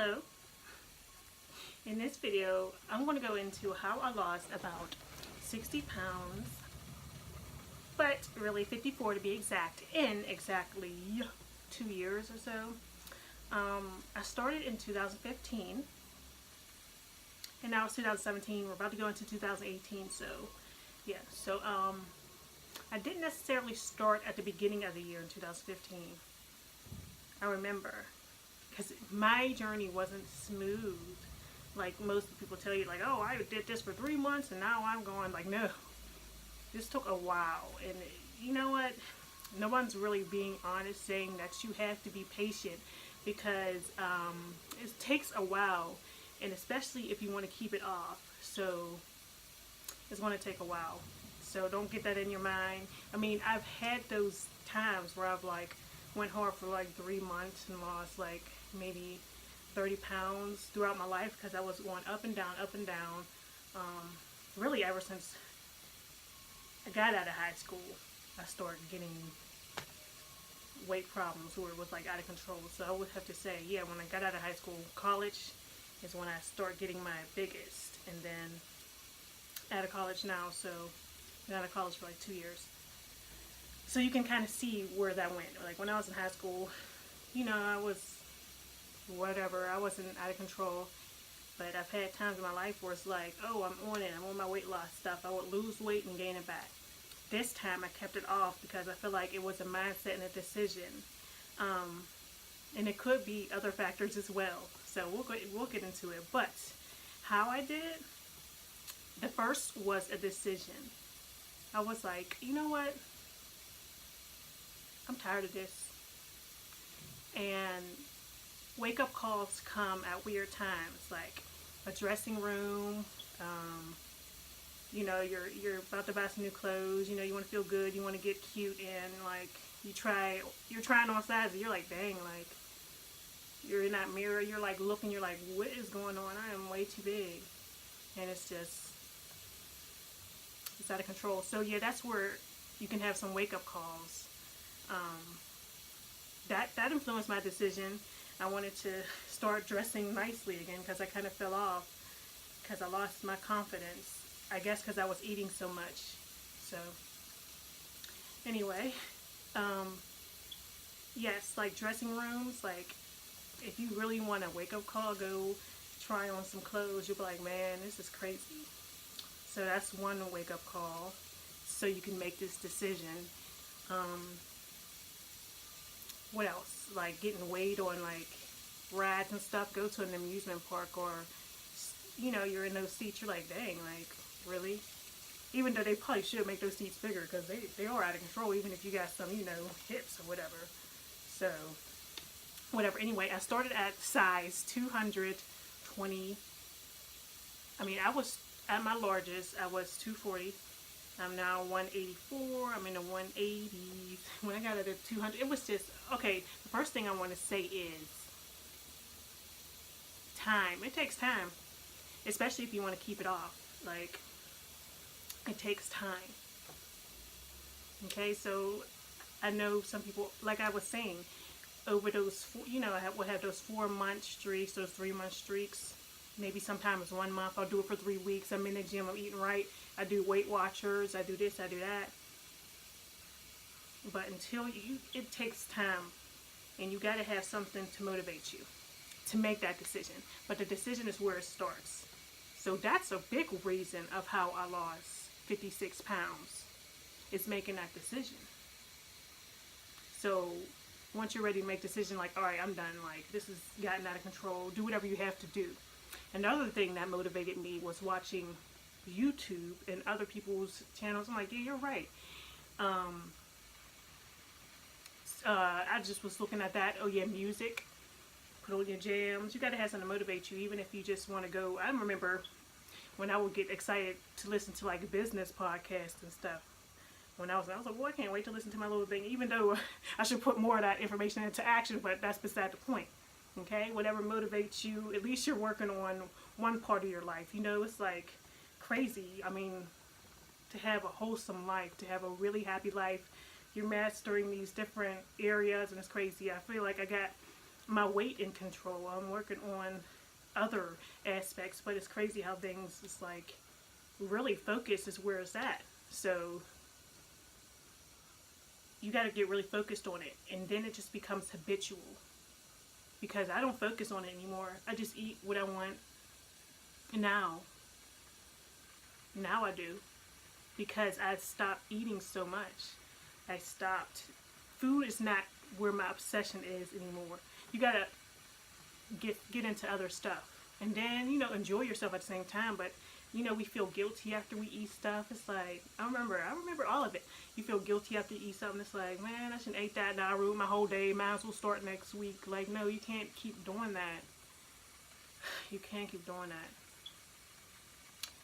Hello. In this video, I'm going to go into how I lost about 60 pounds, but really 54 to be exact, in exactly 2 years or so. I started in 2015, and now it's 2017. We're about to go into 2018, so yeah. So I didn't necessarily start at the beginning of the year in 2015. I remember, because my journey wasn't smooth like most people tell you, like, oh, I did this for 3 months and now I'm going. Like, no, this took a while. And you know what, no one's really being honest saying that you have to be patient, because it takes a while, and especially if you want to keep it off. So it's going to take a while, so don't get that in your mind. I mean, I've had those times where I've like went hard for like 3 months and lost like maybe 30 pounds throughout my life, because I was going up and down, up and down. Really ever since I got out of high school, I started getting weight problems where it was like out of control. So I would have to say, yeah, when I got out of high school, college is when I start getting my biggest. And then out of college now, so I'm out of college for like 2 years. So you can kind of see where that went. Like when I was in high school, you know, I was whatever, I wasn't out of control. But I've had times in my life where it's like, oh, I'm on it, I'm on my weight loss stuff. I would lose weight and gain it back. This time I kept it off because I feel like it was a mindset and a decision. And it could be other factors as well. So we'll get into it. But how I did it, the first was a decision. I was like, you know what? I'm tired of this. And wake-up calls come at weird times, like a dressing room. You know, you're about to buy some new clothes. You know, you want to feel good. You want to get cute, and like you're trying on sizes. You're like, dang, like you're in that mirror. You're like looking. You're like, what is going on? I am way too big, and it's out of control. So yeah, that's where you can have some wake-up calls. That influenced my decision. I wanted to start dressing nicely again because I kind of fell off because I lost my confidence. I guess because I was eating so much. So anyway, yes, like dressing rooms, like if you really want a wake-up call, go try on some clothes. You'll be like, man, this is crazy. So that's one wake-up call, so you can make this decision. What else? Like getting weighed on like rides and stuff. Go to an amusement park, or you know, you're in those seats. You're like, dang, like really? Even though they probably should make those seats bigger, because they are out of control. Even if you got some, you know, hips or whatever. So whatever. Anyway, I started at size 220. I mean, I was at my largest. I was 240. I'm now 184. I'm in the 180s. When I got it at 200, it was just, okay, the first thing I want to say is time. It takes time, especially if you want to keep it off. Like, it takes time. Okay, so I know some people, like I was saying, over those, you know, I will have those 4-month streaks, those 3-month streaks. Maybe sometimes 1 month. I'll do it for 3 weeks. I'm in the gym. I'm eating right. I do Weight Watchers. I do this. I do that. But it takes time, and you got to have something to motivate you to make that decision. But the decision is where it starts. So that's a big reason of how I lost 56 pounds. Is making that decision. So once you're ready to make a decision, like, all right, I'm done. Like, this has gotten out of control. Do whatever you have to do. Another thing that motivated me was watching YouTube and other people's channels. I'm like, yeah, you're right. I just was looking at that. Oh yeah, music. Put on your jams. You got to have something to motivate you, even if you just want to go. I remember when I would get excited to listen to like business podcasts and stuff. When I was like, well, I can't wait to listen to my little thing, even though I should put more of that information into action, but that's beside the point. Okay, whatever motivates you, at least you're working on one part of your life. You know, it's like crazy. I mean, to have a wholesome life, to have a really happy life, you're mastering these different areas, and it's crazy. I feel like I got my weight in control. I'm working on other aspects, but it's crazy how things, it's like, really focus is where it's at. So you got to get really focused on it, and then it just becomes habitual, because I don't focus on it anymore. I just eat what I want now. Now I do, because I stopped eating so much. I stopped. Food is not where my obsession is anymore. You gotta get into other stuff, and then, you know, enjoy yourself at the same time. But you know, we feel guilty after we eat stuff. It's like, I remember all of it. You feel guilty after you eat something. It's like, man, I shouldn't ate that. Now I ruined my whole day. Might as well start next week. Like, no, you can't keep doing that. You can't keep doing that.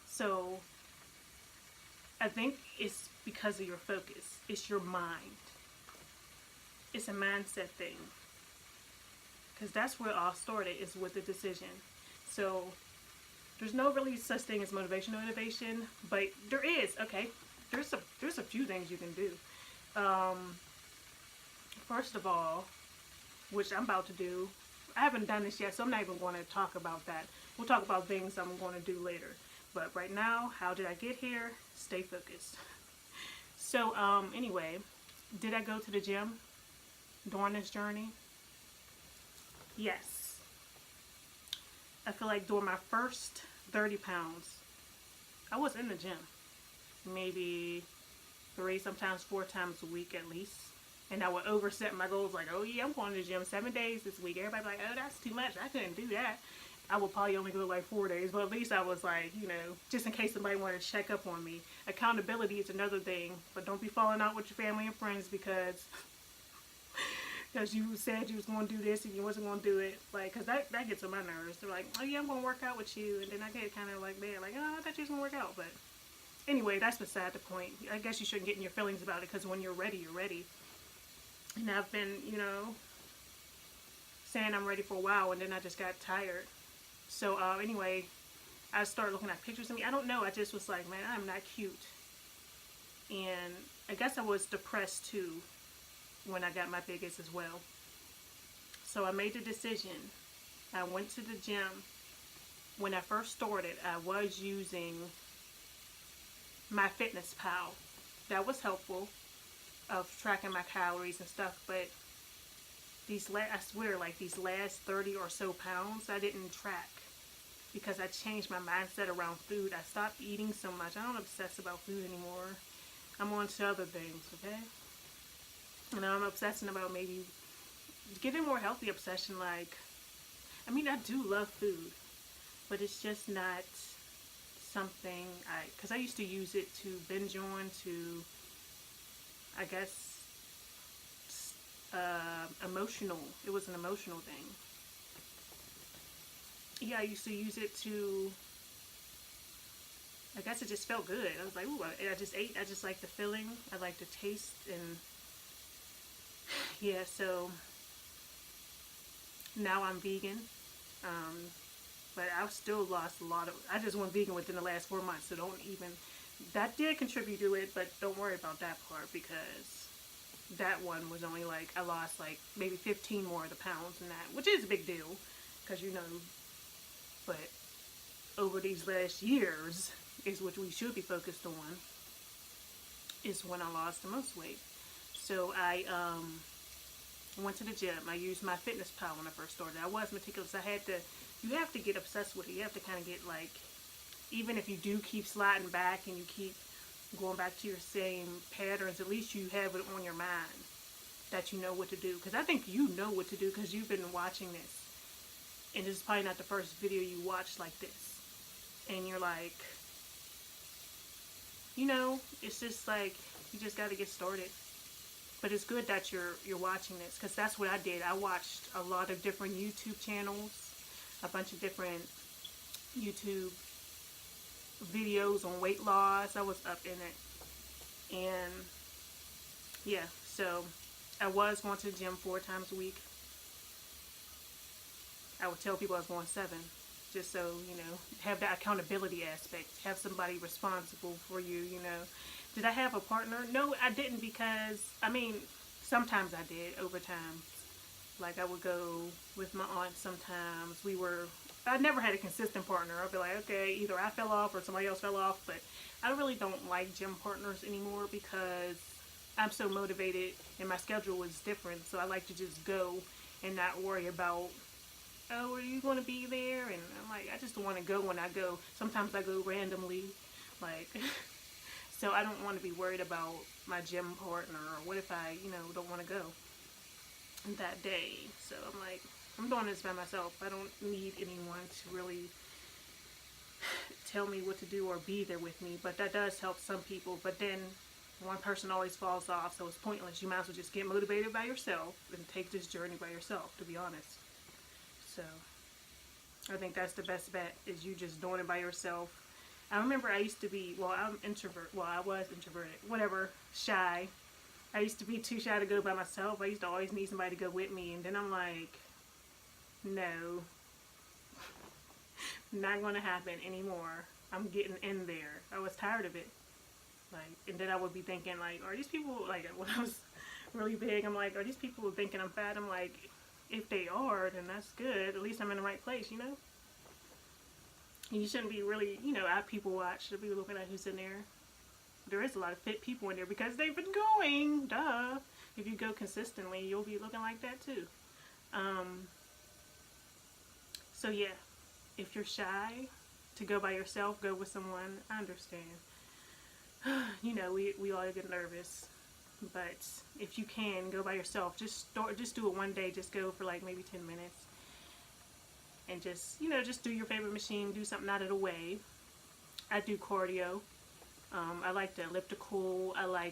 So I think it's because of your focus. It's your mind. It's a mindset thing. Because that's where it all started, is with the decision. So there's no really such thing as motivational innovation, but there is. Okay, there's a few things you can do. First of all, which I'm about to do, I haven't done this yet, so I'm not even going to talk about that. We'll talk about things I'm going to do later. But right now, how did I get here? Stay focused. So anyway, did I go to the gym during this journey? Yes. I feel like during my first 30 pounds, I was in the gym. Maybe 3, sometimes 4 times a week at least. And I would overset my goals, like, oh yeah, I'm going to the gym 7 days this week. Everybody's like, oh, that's too much. I couldn't do that. I would probably only go like 4 days, but at least I was like, you know, just in case somebody wanted to check up on me. Accountability is another thing, but don't be falling out with your family and friends because you said you was going to do this and you wasn't going to do it. Like, because that gets on my nerves. They're like, oh yeah, I'm going to work out with you. And then I get kind of like, they're like, oh, I thought you was going to work out. But anyway, that's beside the point. I guess you shouldn't get in your feelings about it, because when you're ready, you're ready. And I've been, you know, saying I'm ready for a while, and then I just got tired. So anyway, I started looking at pictures of me. I don't know. I just was like, man, I'm not cute. And I guess I was depressed too when I got my biggest as well. So I made the decision. I went to the gym. When I first started, I was using MyFitnessPal. That was helpful, of tracking my calories and stuff, but I swear, like these last 30 or so pounds, I didn't track, because I changed my mindset around food. I stopped eating so much. I don't obsess about food anymore. I'm on to other things, okay? And I'm obsessing about maybe getting more healthy obsession. Like, I mean, I do love food, but it's just not something because I used to use it to binge on, to, I guess, emotional. It was an emotional thing. Yeah, I used to use it to, I guess it just felt good. I was like, ooh, I just ate. I just like the feeling. I like the taste. And yeah, so now I'm vegan. But I've still lost a lot of, I just went vegan within the last 4 months. So don't even, that did contribute to it, but don't worry about that part, because that one was only like, I lost like maybe 15 more of the pounds in that, which is a big deal, because you know, but over these last years is what we should be focused on, is when I lost the most weight. So I went to the gym. I used MyFitnessPal when I first started. I was meticulous. You have to get obsessed with it. You have to kind of get like, even if you do keep sliding back and you keep going back to your same patterns, at least you have it on your mind that you know what to do. Because I think you know what to do, because you've been watching this. And this is probably not the first video you watched like this. And you're like, you know, it's just like, you just got to get started. But it's good that you're watching this, because that's what I did. I watched a lot of different YouTube channels, a bunch of different YouTube videos on weight loss. I was up in it. And yeah, so I was going to the gym 4 times a week. I would tell people I was going 7, just so, you know, have that accountability aspect, have somebody responsible for you, you know. Did I have a partner? No, I didn't, because, I mean, sometimes I did over time. Like I would go with my aunt sometimes. I never had a consistent partner. I'd be like, okay, either I fell off or somebody else fell off, but I really don't like gym partners anymore because I'm so motivated and my schedule is different. So I like to just go and not worry about, oh, are you going to be there? And I'm like, I just want to go when I go. Sometimes I go randomly, like, so I don't want to be worried about my gym partner or what if I, don't want to go that day. So I'm like, I'm doing this by myself. I don't need anyone to really tell me what to do or be there with me, but that does help some people. But then one person always falls off, so it's pointless. You might as well just get motivated by yourself and take this journey by yourself, to be honest. So I think that's the best bet, is you just doing it by yourself. I remember I used to be, I'm introvert. Well, I was introverted, whatever, shy. I used to be too shy to go by myself. I used to always need somebody to go with me, and then I'm like, no, not going to happen anymore. I'm getting in there. I was tired of it. Like, and then I would be thinking, like, are these people, like, when I was really big, I'm like, are these people thinking I'm fat? I'm like, if they are, then that's good. At least I'm in the right place, You shouldn't be really, at people watch. Should be looking at who's in there. There is a lot of fit people in there because they've been going. Duh. If you go consistently, you'll be looking like that too. So yeah, if you're shy to go by yourself, go with someone. I understand. We all get nervous, but if you can go by yourself, just do it one day. Just go for like maybe 10 minutes, and just do your favorite machine. Do something out of the way. I do cardio. I like the elliptical. I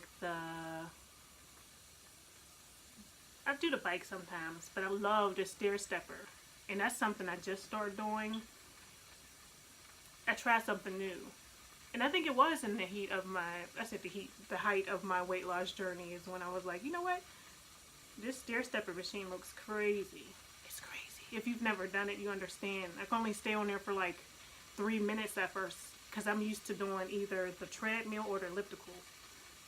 do the bike sometimes, but I love the stair stepper, and that's something I just started doing. I tried something new. And I think it was in the heat of the height of my weight loss journey is when I was like, you know what? This stair stepper machine looks crazy. It's crazy. If you've never done it, you understand. I can only stay on there for like 3 minutes at first because I'm used to doing either the treadmill or the elliptical.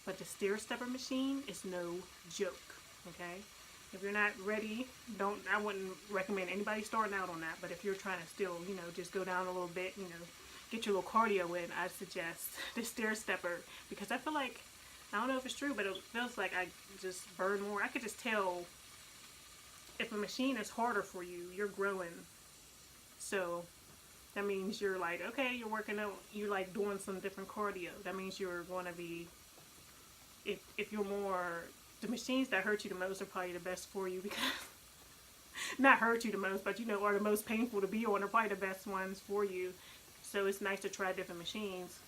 But the stair stepper machine is no joke, okay? If you're not ready, I wouldn't recommend anybody starting out on that. But if you're trying to still, just go down a little bit, get your little cardio in, I suggest the stair stepper, because I feel like, I don't know if it's true, but it feels like I just burn more. I could just tell if a machine is harder for you, you're growing. So that means you're like, okay, you're working out, you're like doing some different cardio. That means you're going to be, if you're more, the machines that hurt you the most are probably the best for you, because not hurt you the most, but are the most painful to be on, are probably the best ones for you. So it's nice to try different machines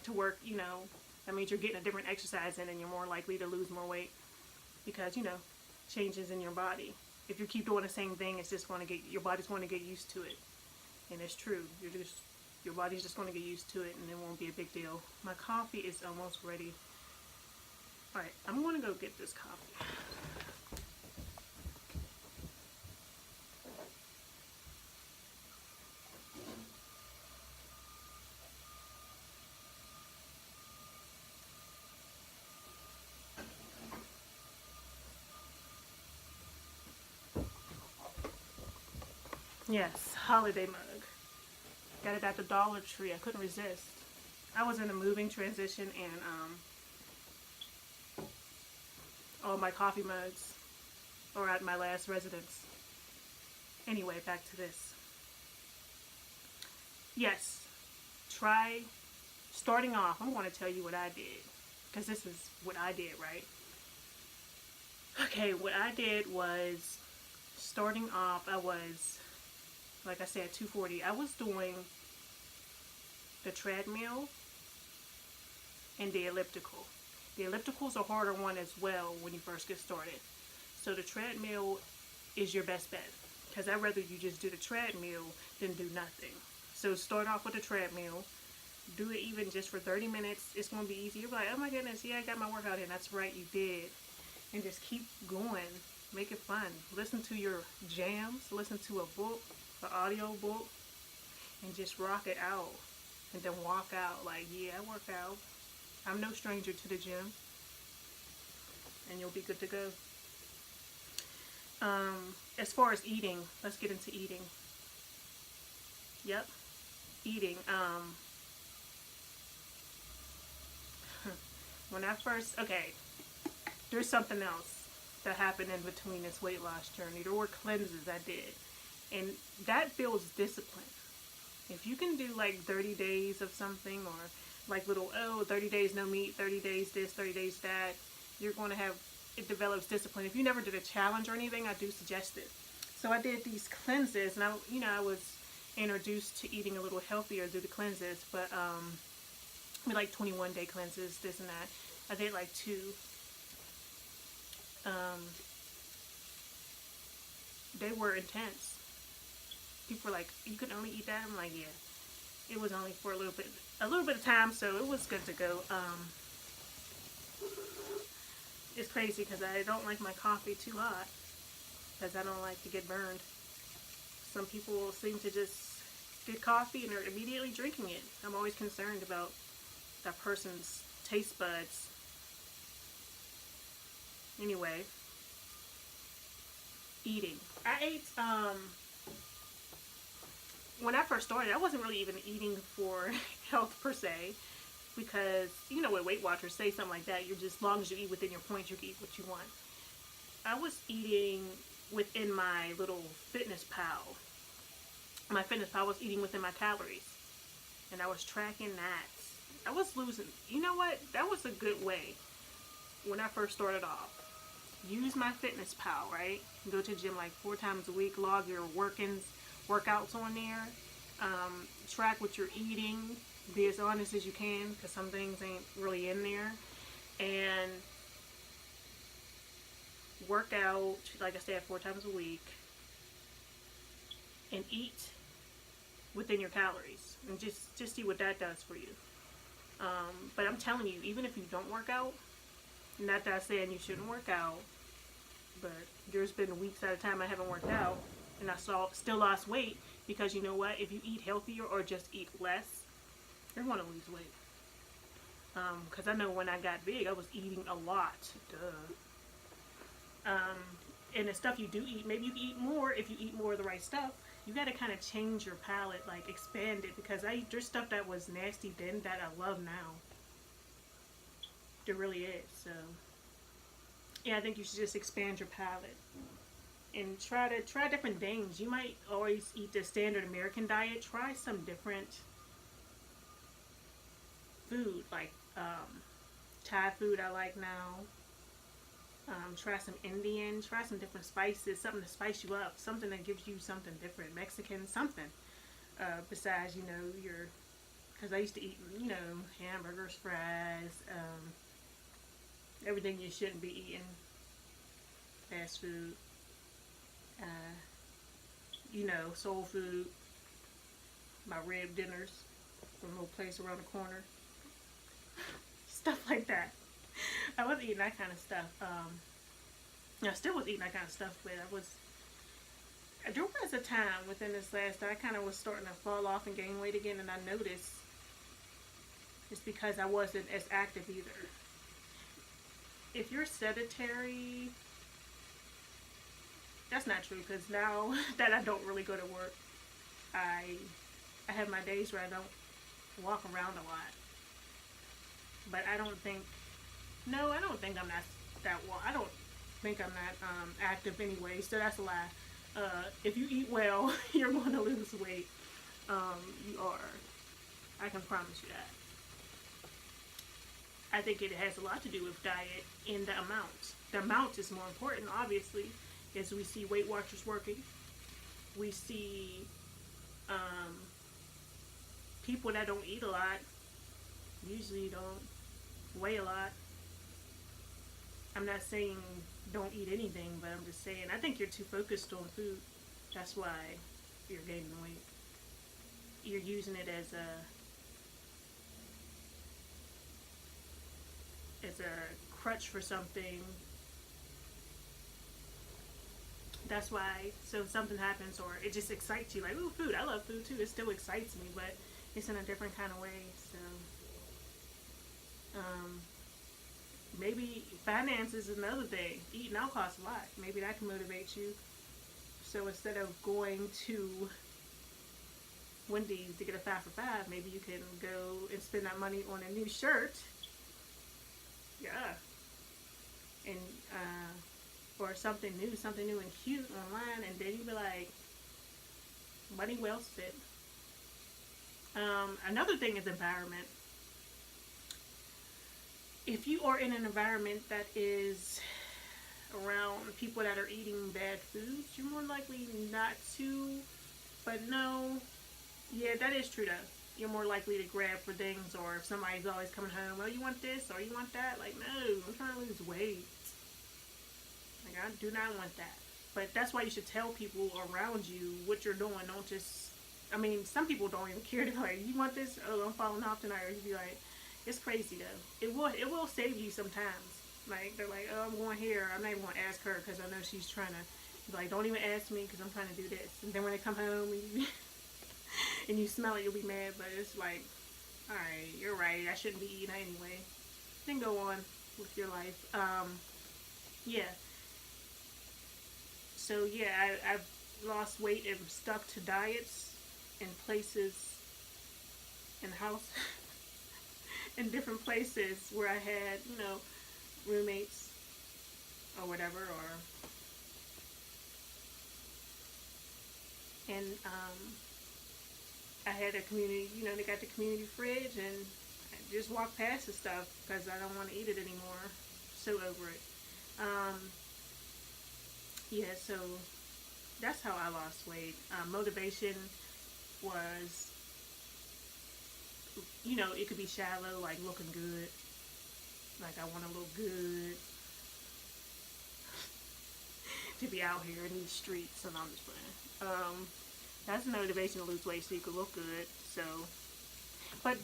to work, that means you're getting a different exercise in and you're more likely to lose more weight because, changes in your body. If you keep doing the same thing, it's just your body's going to get used to it. And it's true. Your body's just going to get used to it and it won't be a big deal. My coffee is almost ready. Alright, I'm going to go get this coffee. Yes, holiday mug. Got it at the Dollar Tree. I couldn't resist. I was in a moving transition and all my coffee mugs are at my last residence. Anyway, back to this. Yes, try starting off. I'm going to tell you what I did because this is what I did, right? Okay, what I did was starting off, I was, like I said, 240. I was doing the treadmill and the elliptical. The elliptical's a harder one as well when you first get started. So the treadmill is your best bet because I'd rather you just do the treadmill than do nothing. So start off with the treadmill. Do it even just for 30 minutes. It's going to be easy. You're like, oh my goodness, yeah, I got my workout in. That's right, you did. And just keep going. Make it fun. Listen to your jams. Listen to a book, an audio book, and just rock it out. And then walk out like, yeah, I work out. I'm no stranger to the gym. And you'll be good to go. As far as eating, let's get into eating. Yep, eating. When I first, okay, there's something else that happened in between this weight loss journey. There were cleanses I did, and that builds discipline. If you can do like 30 days of something, or like little, 30 days no meat, 30 days this, 30 days that, you're going to have, it develops discipline. If you never did a challenge or anything, I do suggest it. So I did these cleanses, and I was introduced to eating a little healthier through the cleanses, but we like 21-day cleanses, this and that. I did like 2. They were intense. People were like, "You can only eat that?" I'm like, "Yeah." It was only for a little bit of time, so it was good to go. It's crazy because I don't like my coffee too hot, because I don't like to get burned. Some people seem to just get coffee and they're immediately drinking it. I'm always concerned about that person's taste buds. Anyway, eating. I ate, when I first started, I wasn't really even eating for health per se, because, what Weight Watchers say, something like that, you're just, as long as you eat within your points, you can eat what you want. I was eating within my little Fitness Pal. My Fitness Pal was eating within my calories, and I was tracking that. I was losing, that was a good way when I first started off. Use my Fitness Pal, right? Go to the gym like 4 times a week, log your workouts on there, track what you're eating, be as honest as you can, because some things ain't really in there, and work out, like I said, 4 times a week, and eat within your calories, and just see what that does for you. But I'm telling you, even if you don't work out, not that I'm saying you shouldn't work out, but there's been weeks at a time I haven't worked out, and I still lost weight, because you know what? If you eat healthier or just eat less, you're going to lose weight. Because I know when I got big, I was eating a lot. Duh. And the stuff you do eat, maybe you can eat more if you eat more of the right stuff. You got to kind of change your palate, like expand it, because there's stuff that was nasty then that I love now. There really is. So yeah, I think you should just expand your palate and try different things. You might always eat the standard American diet. Try some different food, like Thai food I like now. Try some Indian, try some different spices, something to spice you up, something that gives you something different, Mexican, something, besides, because I used to eat, hamburgers, fries, everything you shouldn't be eating, fast food, soul food, my rib dinners from a little place around the corner, stuff like that. I was eating that kind of stuff. I still was eating that kind of stuff, but there was a time within this last that I kind of was starting to fall off and gain weight again, and I noticed it's because I wasn't as active either. If you're sedentary, that's not true, because now that I don't really go to work, I have my days where I don't walk around a lot. But I don't think I'm not I don't think I'm that active anyway, so that's a lie. If you eat well, you're going to lose weight. You are. I can promise you that. I think it has a lot to do with diet and the amount. The amount is more important, obviously, as we see Weight Watchers working. We see people that don't eat a lot usually don't weigh a lot. I'm not saying don't eat anything, but I'm just saying I think you're too focused on food. That's why you're gaining weight. You're using it as a crutch for something. That's why, so if something happens or it just excites you, like, ooh, food, I love food too, it still excites me, but it's in a different kind of way. So Maybe finances is another thing. Eating out costs a lot. Maybe that can motivate you. So instead of going to Wendy's to get a 5 for 5, maybe you can go and spend that money on a new shirt. Yeah. And or something new and cute online, and then you be like, money well spent. Another thing is environment. If you are in an environment that is around people that are eating bad foods, you're more likely not to. But no, yeah, that is true though. You're more likely to grab for things, or if somebody's always coming home, oh, you want this or you want that? Like, no, I'm trying to lose weight. Like, I do not want that. But that's why you should tell people around you what you're doing. Don't just, I mean, some people don't even care. They're like, you want this? Oh, I'm falling off tonight. Or you'd be like, it's crazy though. It will save you sometimes. Like, they're like, oh, I'm going here. I'm not even going to ask her because I know she's trying to, like, don't even ask me because I'm trying to do this. And then when they come home and you smell it, you'll be mad. But it's like, all right, you're right. I shouldn't be eating anyway. Then go on with your life. Yeah. So yeah, I've lost weight and stuck to diets in places in the house in different places where I had, roommates or whatever, and I had a community, they got the community fridge, and I just walk past the stuff because I don't want to eat it anymore. So over it. Yeah, so that's how I lost weight. Motivation was, it could be shallow, like looking good. Like, I want to look good to be out here in these streets, and I'm just playing. That's motivation to lose weight so you can look good. So, but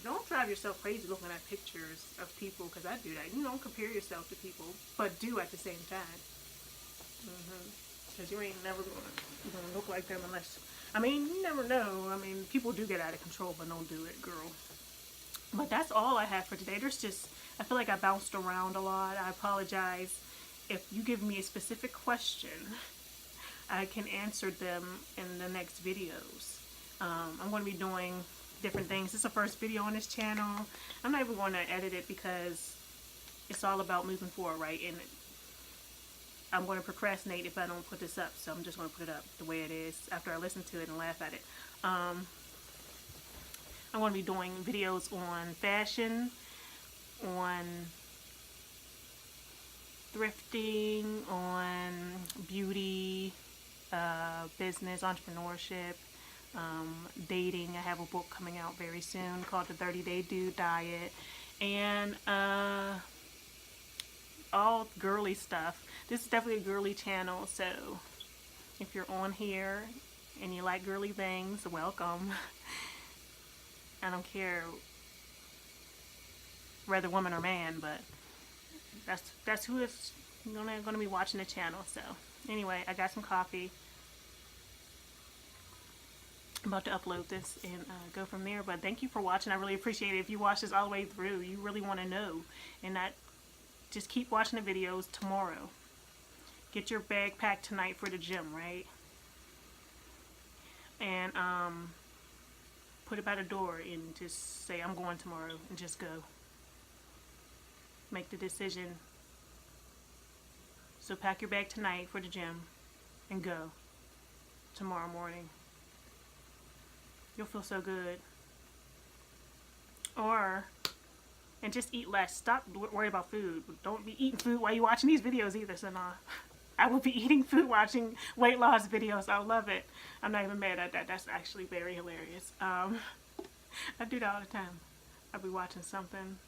don't drive yourself crazy looking at pictures of people, because I do that. You don't compare yourself to people, but do at the same time. Because you ain't never gonna look like them unless, you never know. People do get out of control, but don't do it, girl. But that's all I have for today. I feel like I bounced around a lot. I apologize. If you give me a specific question, I can answer them in the next videos. I'm going to be doing different things. This is the first video on this channel. I'm not even going to edit it because it's all about moving forward, right? And I'm going to procrastinate if I don't put this up. So I'm just going to put it up the way it is after I listen to it and laugh at it. I'm going to be doing videos on fashion, on thrifting, on beauty, business, entrepreneurship, dating. I have a book coming out very soon called The 30-Day Dude Diet, and all girly stuff. This is definitely a girly channel, so if you're on here and you like girly things, welcome. I don't care whether woman or man, but that's who is gonna be watching the channel. So anyway, I got some coffee. I'm about to upload this and go from there. But thank you for watching. I really appreciate it. If you watch this all the way through, you really want to know, and not just keep watching the videos tomorrow. Get your bag packed tonight for the gym, right? And put it by the door and just say, I'm going tomorrow, and just go. Make the decision. So pack your bag tonight for the gym and go tomorrow morning. You'll feel so good. And just eat less. Stop worrying about food. Don't be eating food while you're watching these videos either. So nah. I will be eating food watching weight loss videos. I love it. I'm not even mad at that. That's actually very hilarious. I do that all the time. I'll be watching something,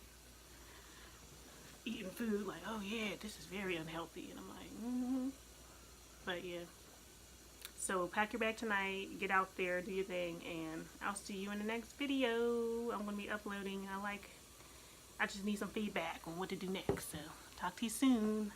eating food, like, oh yeah, this is very unhealthy. And I'm like, But yeah. So pack your bag tonight, get out there, do your thing, and I'll see you in the next video. I'm going to be uploading. I just need some feedback on what to do next. So talk to you soon.